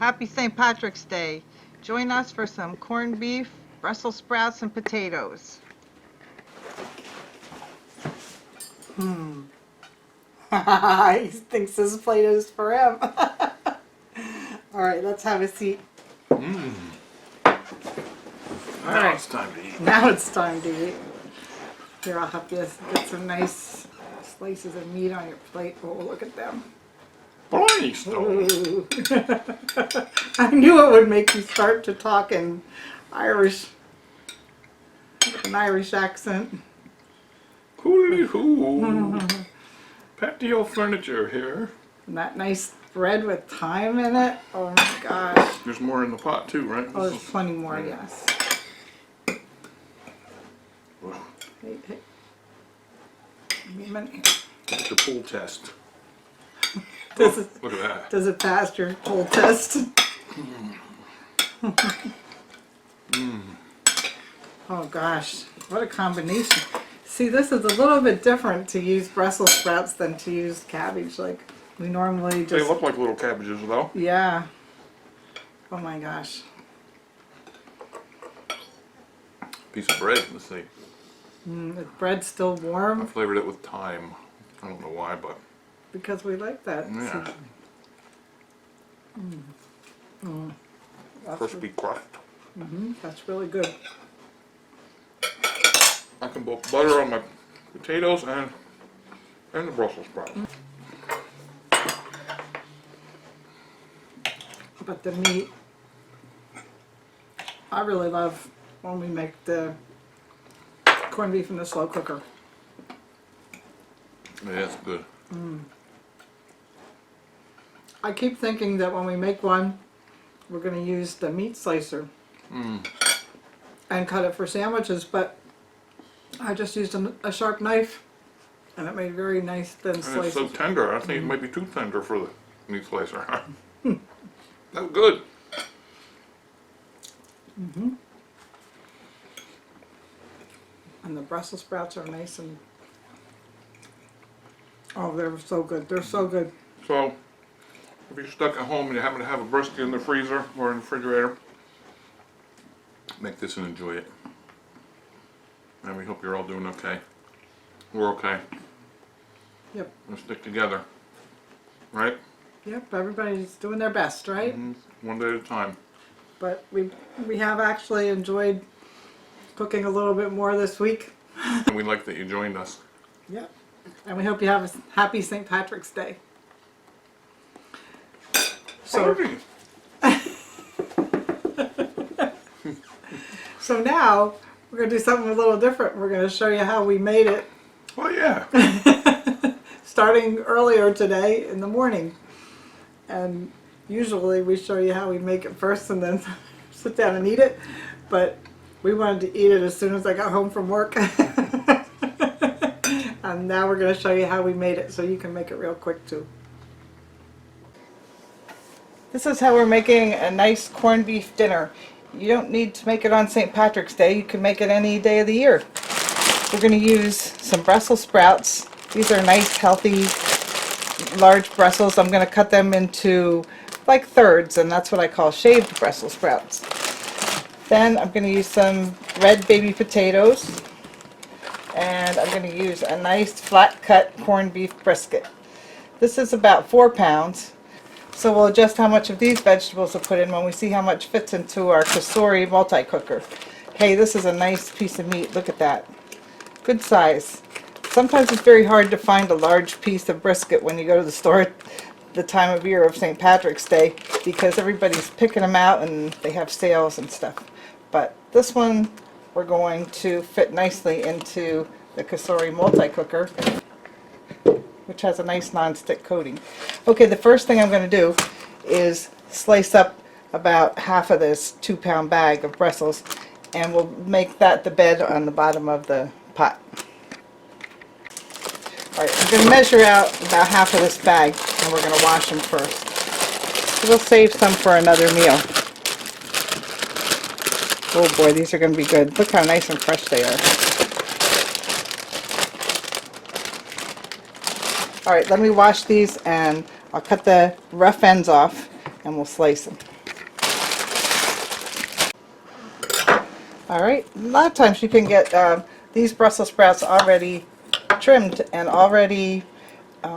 Happy St. Patrick's Day. Join us for some corned beef, Brussels sprouts, and potatoes. He thinks this plate is for him. All right, let's have a seat. Now it's time to eat. Now it's time to eat. Here, I'll help you get some nice slices of meat on your plate. Oh, look at them. Blimey stone. Ooh. I knew it would make you start to talk in Irish, with an Irish accent. Hooly hoo. Patio furniture here. And that nice bread with thyme in it. Oh my gosh. There's more in the pot too, right? Oh, there's plenty more, yes. Hey, hey. Give me a minute. It's the pool test. Does it, Look at that. does it pass your poll test? Oh gosh, what a combination. See, this is a little bit different to use Brussels sprouts than to use cabbage. Like we normally They just... look like little cabbages though. Yeah. Oh my gosh. Piece of bread, let's see. The bread's still I warm flavored it with thyme. I don't know why, but because we like that. yeah. That's, Crispy crust. that's really good. I can put butter on my potatoes and the Brussels sprouts. But the meat, I really love when we make the corned beef in the slow cooker. Yeah, it's good. I keep thinking that when we make one, we're going to use the meat slicer and cut it for sandwiches, but I just used a sharp knife and it made very nice thin And it's slices. so tender. I think it might be too tender for the meat slicer. That was good. And the Brussels sprouts are nice and... Oh, they're so good. They're so good. So, if you're stuck at home and you happen to have a brisket in the freezer or in the refrigerator, make this and enjoy it. And we hope you're all doing okay. We're okay. Yep. We'll stick together. Right? Yep, everybody's doing their best, right? One day at a time. But we have actually enjoyed cooking a little bit more this week. And we like that you joined us. Yep. And we hope you have a happy St. Patrick's Day. So, so now we're going to do something a little different. We're going to show you how we made it Well, yeah. starting earlier today in the morning. And usually we show you how we make it first and then sit down and eat it. But we wanted to eat it as soon as I got home from work. And now we're going to show you how we made it so you can make it real quick too. This is how we're making a nice corned beef dinner. You don't need to make it on St. Patrick's Day. You can make it any day of the year. We're going to use some Brussels sprouts. These are nice, healthy, large Brussels. I'm going to cut them into like thirds, and that's what I call shaved Brussels sprouts. Then I'm going to use some red baby potatoes, and I'm going to use a nice flat cut corned beef brisket. This is about 4 pounds. So we'll adjust how much of these vegetables to put in when we see how much fits into our Kasori multi-cooker. Hey, this is a nice piece of meat. Look at that. Good size. Sometimes it's very hard to find a large piece of brisket when you go to the store at the time of year of St. Patrick's Day because everybody's picking them out and they have sales and stuff. But this one we're going to fit nicely into the Kasori multi-cooker, which has a nice non-stick coating. Okay, the first thing I'm going to do is slice up about half of this 2-pound bag of Brussels, and we'll make that the bed on the bottom of the pot. Alright, I'm going to measure out about half of this bag, and we're going to wash them first. We'll save some for another meal. Oh boy, these are going to be good. Look how nice and fresh they are. Alright, let me wash these and I'll cut the rough ends off and we'll slice them. All right, a lot of times you can get these Brussels sprouts already trimmed and already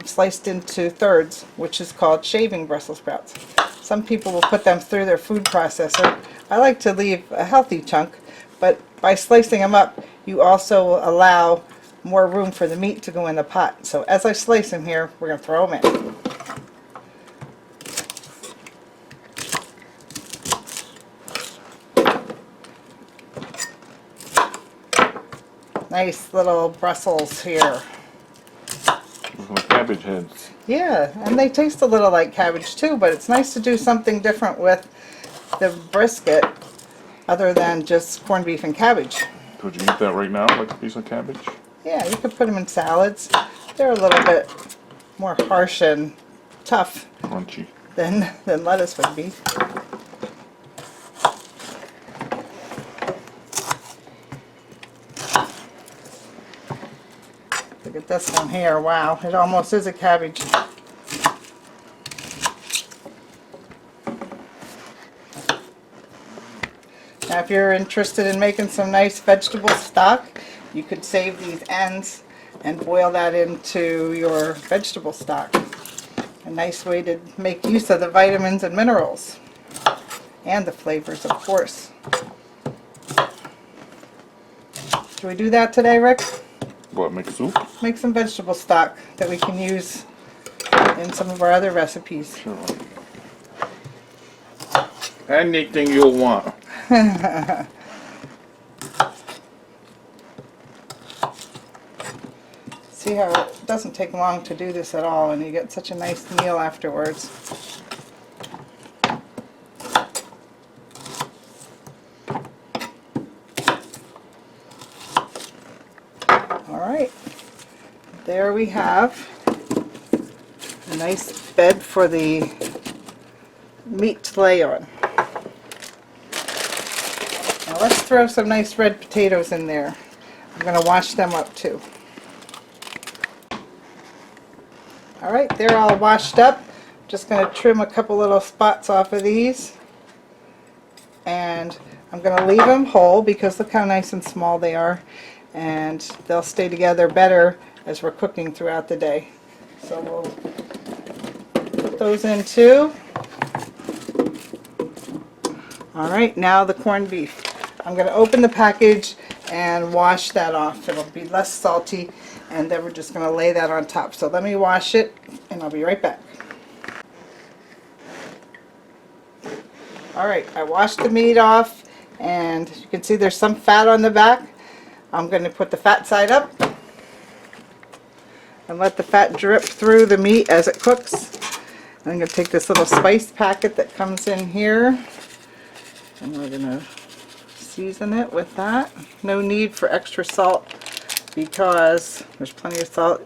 sliced into thirds, which is called shaving Brussels sprouts. Some people will put them through their food processor. I like to leave a healthy chunk, but by slicing them up, you also allow more room for the meat to go in the pot. So as I slice them here, we're going to throw them in. Nice little Brussels here. Like cabbage heads. Yeah, and they taste a little like cabbage too, but it's nice to do something different with the brisket other than just corned beef and cabbage. Could you eat that right now, like a piece of cabbage? Yeah, you could put them in salads. They're a little bit more harsh and tough Crunchy. than lettuce would be. Look at this one here. Wow, it almost is a cabbage. Now if you're interested in making some nice vegetable stock, you could save these ends and boil that into your vegetable stock. A nice way to make use of the vitamins and minerals. And the flavors, of course. Should we do that today, Rick? What, make soup? Make some vegetable stock that we can use in some of our other recipes. Sure. Anything you'll want. See how it doesn't take long to do this at all, and you get such a nice meal afterwards. Alright, there we have a nice bed for the meat to lay on. Now let's throw some nice red potatoes in there. I'm going to wash them up too. Alright, they're all washed up. Just going to trim a couple little spots off of these. And I'm going to leave them whole because look how nice and small they are. And they'll stay together better as we're cooking throughout the day. So we'll put those in too. Alright, now the corned beef. I'm going to open the package and wash that off. It'll be less salty, and then we're just going to lay that on top. So let me wash it and I'll be right back. Alright, I washed the meat off and you can see there's some fat on the back. I'm going to put the fat side up and let the fat drip through the meat as it cooks. I'm going to take this little spice packet that comes in here and we're going to season it with that. No need for extra salt because there's plenty of salt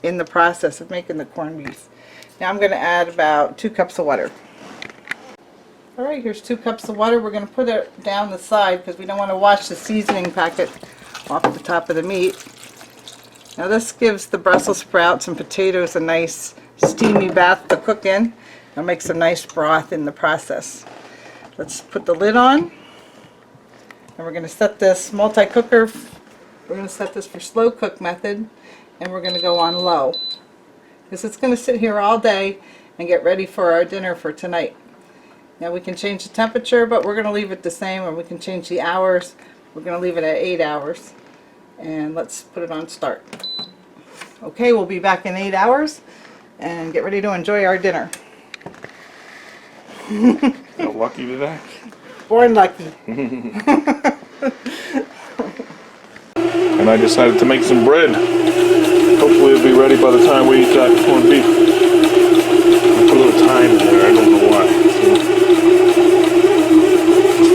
in the process of making the corned beef. Now I'm going to add about 2 cups of water. Alright, here's 2 cups of water. We're going to put it down the side because we don't want to wash the seasoning packet off the top of the meat. Now this gives the Brussels sprouts and potatoes a nice steamy bath to cook in. It'll make some nice broth in the process. Let's put the lid on. And we're going to set this multi-cooker, we're going to set this for slow cook method, and we're going to go on low. Because it's going to sit here all day and get ready for our dinner for tonight. Now we can change the temperature, but we're going to leave it the same, or we can change the hours. We're going to leave it at 8 hours. And let's put it on start. Okay, we'll be back in 8 hours and get ready to enjoy our dinner. You're lucky today. Born lucky. And I decided to make some bread. Hopefully it'll be ready by the time we eat that corned beef. I put a little time in there, I don't know why. So,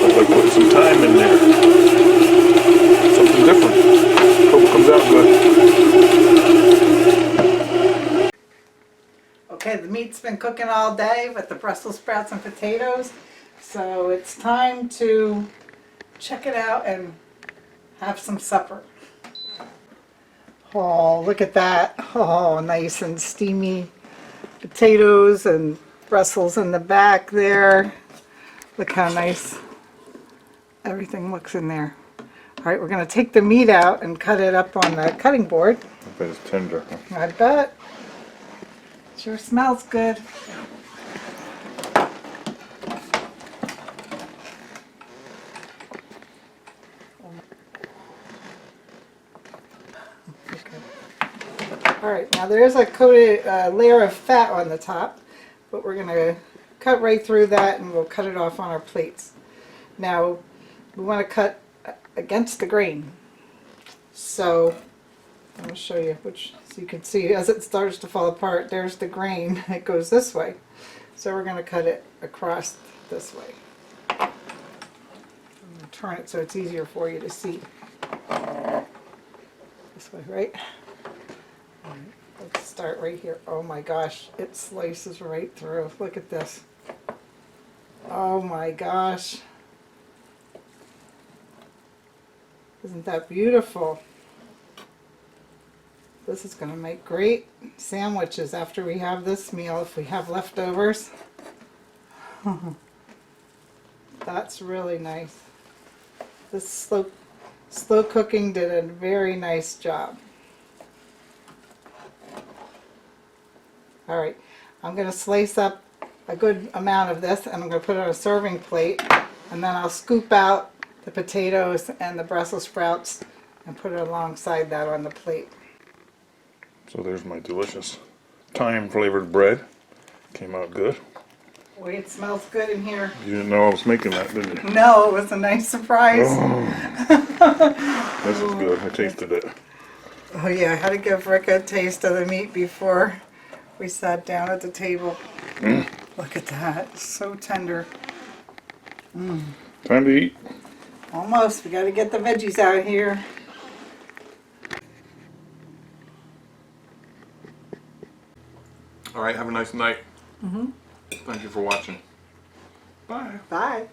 I like putting some time in there. Something different. Hope it comes out good. Okay, the meat's been cooking all day with the Brussels sprouts and potatoes. So it's time to check it out and have some supper. Oh, look at that. Oh, nice and steamy potatoes and Brussels in the back there. Look how nice everything looks in there. All right, we're going to take the meat out and cut it up on the cutting board. I bet it's tender. I bet. Sure smells good. All right, now there's a coated layer of fat on the top, but we're going to cut right through that and we'll cut it off on our plates. Now, we want to cut against the grain. So, I'm going to show you which, so you can see as it starts to fall apart, there's the grain. It goes this way. So we're going to cut it across this way. I'm going to turn it so it's easier for you to see. This way, right? All right, let's start right here. Oh my gosh, it slices right through. Look at this. Oh my gosh. Isn't that beautiful? This is going to make great sandwiches after we have this meal if we have leftovers. That's really nice. This slow cooking did a very nice job. All right, I'm going to slice up a good amount of this and I'm going to put it on a serving plate, and then I'll scoop out the potatoes and the Brussels sprouts and put it alongside that on the plate. So there's my delicious thyme flavored bread. Came out good. Boy, it smells good in here. You didn't know I was making that, did you? No, it was a nice surprise. Oh, this is good. I tasted it. Oh yeah, I had to give Rick a taste of the meat before we sat down at the table. Look at that, it's so tender. Time to eat. Almost, we got to get the veggies out here. All right, have a nice night. Thank you for watching. Bye. Bye.